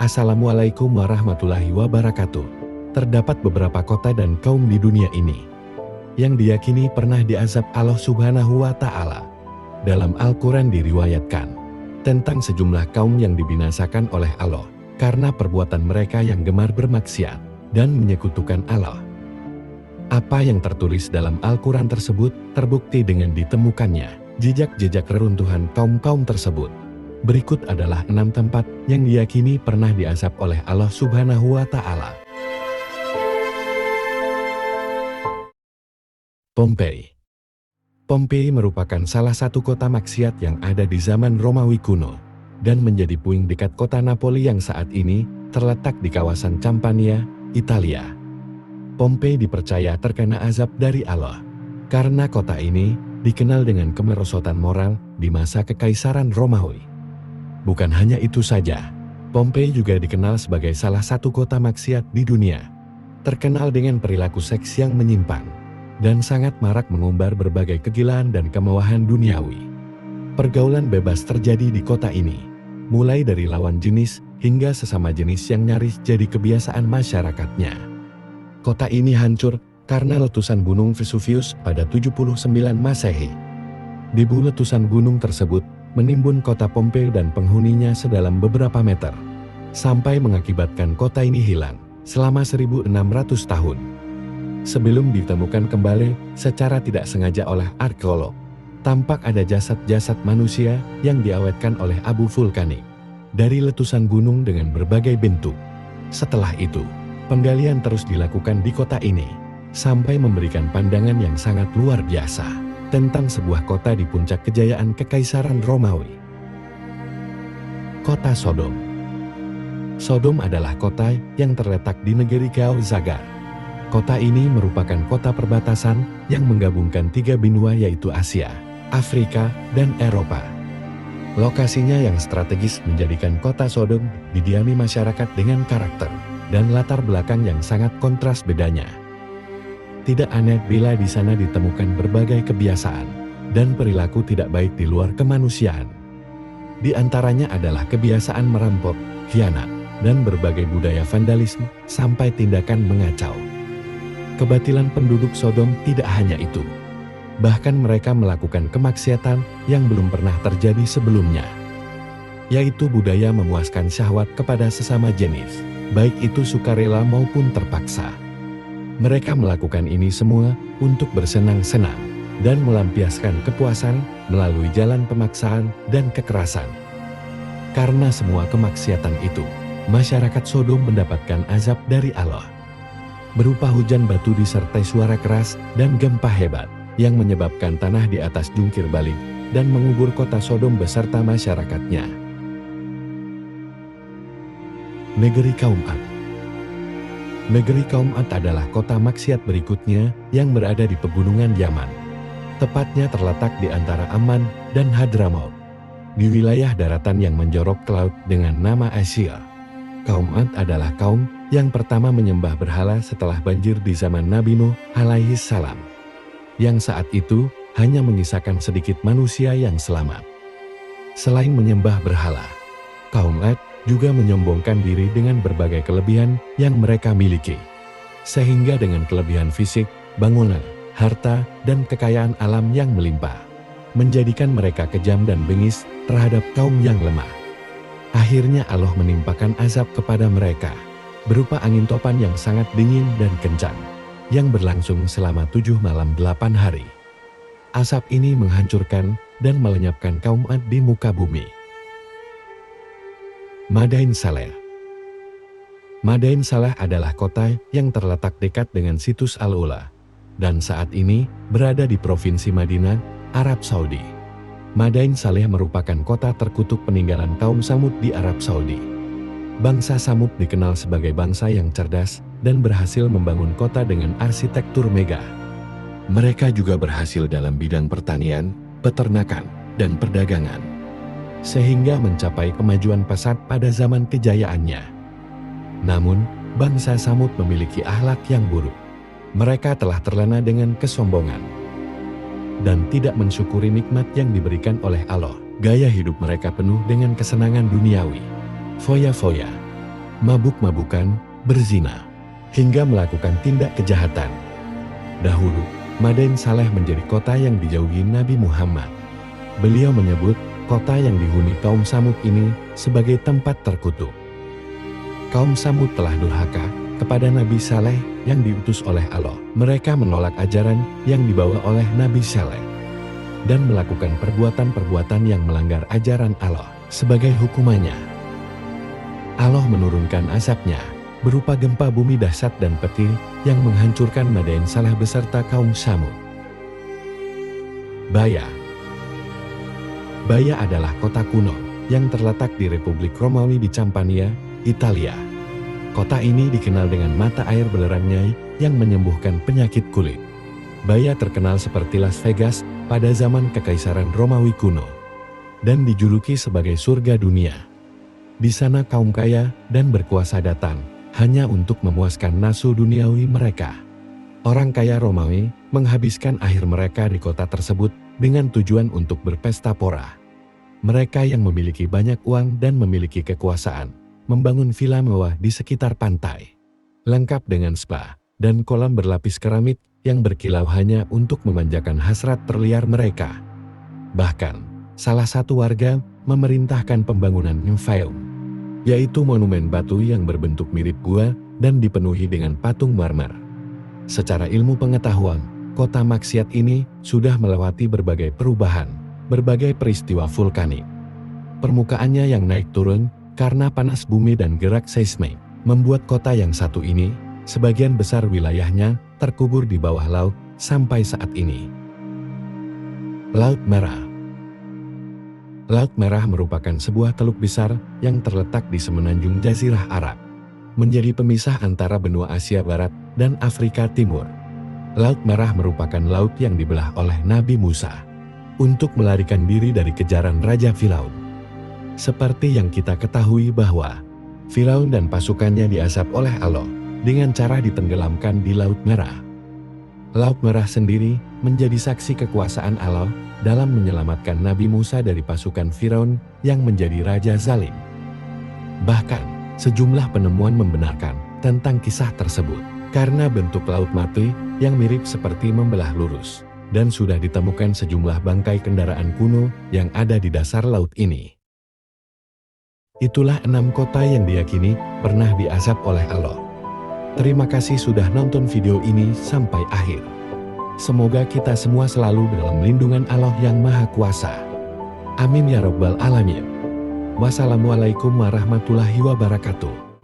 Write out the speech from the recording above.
Assalamualaikum warahmatullahi wabarakatuh. Terdapat beberapa kota dan kaum di dunia ini yang diyakini pernah diazab Allah Subhanahu wa Ta'ala. Dalam Al-Quran diriwayatkan tentang sejumlah kaum yang dibinasakan oleh Allah karena perbuatan mereka yang gemar bermaksiat dan menyekutukan Allah. Apa yang tertulis dalam Al-Quran tersebut terbukti dengan ditemukannya jejak-jejak reruntuhan kaum-kaum tersebut. Berikut adalah 6 tempat yang diyakini pernah diazab oleh Allah Subhanahu wa Ta'ala. Pompei. Pompei merupakan salah satu kota maksiat yang ada di zaman Romawi kuno dan menjadi puing dekat kota Napoli yang saat ini terletak di kawasan Campania, Italia. Pompei dipercaya terkena azab dari Allah karena kota ini dikenal dengan kemerosotan moral di masa Kekaisaran Romawi. Bukan hanya itu saja, Pompei juga dikenal sebagai salah satu kota maksiat di dunia, terkenal dengan perilaku seks yang menyimpang dan sangat marak mengumbar berbagai kegilaan dan kemewahan duniawi. Pergaulan bebas terjadi di kota ini, mulai dari lawan jenis hingga sesama jenis yang nyaris jadi kebiasaan masyarakatnya. Kota ini hancur karena letusan gunung Vesuvius pada 79 Masehi. Debu letusan gunung tersebut menimbun kota Pompei dan penghuninya sedalam beberapa meter, sampai mengakibatkan kota ini hilang selama 1600 tahun. Sebelum ditemukan kembali secara tidak sengaja oleh arkeolog, tampak ada jasad-jasad manusia yang diawetkan oleh abu vulkanik dari letusan gunung dengan berbagai bentuk. Setelah itu, penggalian terus dilakukan di kota ini, sampai memberikan pandangan yang sangat luar biasa tentang sebuah kota di puncak kejayaan Kekaisaran Romawi. Kota Sodom. Sodom adalah kota yang terletak di negeri Khao Zagar. Kota ini merupakan kota perbatasan yang menggabungkan 3 benua yaitu Asia, Afrika, dan Eropa. Lokasinya yang strategis menjadikan kota Sodom didiami masyarakat dengan karakter dan latar belakang yang sangat kontras bedanya. Tidak aneh bila di sana ditemukan berbagai kebiasaan dan perilaku tidak baik di luar kemanusiaan. Di antaranya adalah kebiasaan merampok, khianat, dan berbagai budaya vandalisme sampai tindakan mengacau. Kebatilan penduduk Sodom tidak hanya itu. Bahkan mereka melakukan kemaksiatan yang belum pernah terjadi sebelumnya, yaitu budaya memuaskan syahwat kepada sesama jenis, baik itu sukarela maupun terpaksa. Mereka melakukan ini semua untuk bersenang-senang dan melampiaskan kepuasan melalui jalan pemaksaan dan kekerasan. Karena semua kemaksiatan itu, masyarakat Sodom mendapatkan azab dari Allah, berupa hujan batu disertai suara keras dan gempa hebat yang menyebabkan tanah di atas jungkir balik dan mengubur kota Sodom beserta masyarakatnya. Negeri kaum Ad. Negeri kaum Ad adalah kota maksiat berikutnya yang berada di pegunungan Yaman. Tepatnya terletak di antara Amman dan Hadramaut, di wilayah daratan yang menjorok ke laut dengan nama Asia. Kaum Ad adalah kaum yang pertama menyembah berhala setelah banjir di zaman Nabi Nuh alaihi salam, yang saat itu hanya menyisakan sedikit manusia yang selamat. Selain menyembah berhala, kaum Ad juga menyombongkan diri dengan berbagai kelebihan yang mereka miliki. Sehingga dengan kelebihan fisik, bangunan, harta, dan kekayaan alam yang melimpah, menjadikan mereka kejam dan bengis terhadap kaum yang lemah. Akhirnya Allah menimpakan azab kepada mereka, berupa angin topan yang sangat dingin dan kencang, yang berlangsung selama 7 malam 8 hari. Asap ini menghancurkan dan melenyapkan kaum Ad di muka bumi. Madain Saleh. Madain Saleh adalah kota yang terletak dekat dengan situs Al-Ula dan saat ini berada di Provinsi Madinah, Arab Saudi. Madain Saleh merupakan kota terkutuk peninggalan kaum Samud di Arab Saudi. Bangsa Samud dikenal sebagai bangsa yang cerdas dan berhasil membangun kota dengan arsitektur megah. Mereka juga berhasil dalam bidang pertanian, peternakan, dan perdagangan, sehingga mencapai kemajuan pesat pada zaman kejayaannya. Namun, bangsa Samud memiliki akhlak yang buruk. Mereka telah terlena dengan kesombongan dan tidak mensyukuri nikmat yang diberikan oleh Allah. Gaya hidup mereka penuh dengan kesenangan duniawi, foya-foya, mabuk-mabukan, berzina, hingga melakukan tindak kejahatan. Dahulu, Madain Saleh menjadi kota yang dijauhi Nabi Muhammad. Beliau menyebut kota yang dihuni kaum Samud ini sebagai tempat terkutuk. Kaum Samud telah durhaka kepada Nabi Saleh yang diutus oleh Allah. Mereka menolak ajaran yang dibawa oleh Nabi Saleh dan melakukan perbuatan-perbuatan yang melanggar ajaran Allah. Sebagai hukumannya, Allah menurunkan azabnya berupa gempa bumi dahsyat dan petir yang menghancurkan Madain Saleh beserta kaum Samud. Baya adalah kota kuno yang terletak di Republik Romawi di Campania, Italia. Kota ini dikenal dengan mata air belerangnya yang menyembuhkan penyakit kulit. Baya terkenal seperti Las Vegas pada zaman Kekaisaran Romawi kuno dan dijuluki sebagai surga dunia. Di sana kaum kaya dan berkuasa datang hanya untuk memuaskan nafsu duniawi mereka. Orang kaya Romawi menghabiskan akhir mereka di kota tersebut dengan tujuan untuk berpesta pora. Mereka yang memiliki banyak uang dan memiliki kekuasaan membangun villa mewah di sekitar pantai, lengkap dengan spa dan kolam berlapis keramik yang berkilau hanya untuk memanjakan hasrat terliar mereka. Bahkan, salah satu warga memerintahkan pembangunan Nymphaeum, yaitu monumen batu yang berbentuk mirip gua dan dipenuhi dengan patung marmer. Secara ilmu pengetahuan, kota maksiat ini sudah melewati berbagai perubahan, berbagai peristiwa vulkanik. Permukaannya yang naik turun karena panas bumi dan gerak seismik membuat kota yang satu ini, sebagian besar wilayahnya terkubur di bawah laut sampai saat ini. Laut Merah. Laut Merah merupakan sebuah teluk besar yang terletak di semenanjung Jazirah Arab, menjadi pemisah antara benua Asia Barat dan Afrika Timur. Laut Merah merupakan laut yang dibelah oleh Nabi Musa untuk melarikan diri dari kejaran Raja Firaun. Seperti yang kita ketahui bahwa Firaun dan pasukannya diazab oleh Allah dengan cara ditenggelamkan di Laut Merah. Laut Merah sendiri menjadi saksi kekuasaan Allah dalam menyelamatkan Nabi Musa dari pasukan Firaun yang menjadi raja zalim. Bahkan, sejumlah penemuan membenarkan tentang kisah tersebut karena bentuk laut mati yang mirip seperti membelah lurus, dan sudah ditemukan sejumlah bangkai kendaraan kuno yang ada di dasar laut ini. Itulah 6 kota yang diyakini pernah diazab oleh Allah. Terima kasih sudah nonton video ini sampai akhir. Semoga kita semua selalu dalam lindungan Allah yang Maha Kuasa. Amin ya Rabbal Alamin. Wassalamualaikum warahmatullahi wabarakatuh.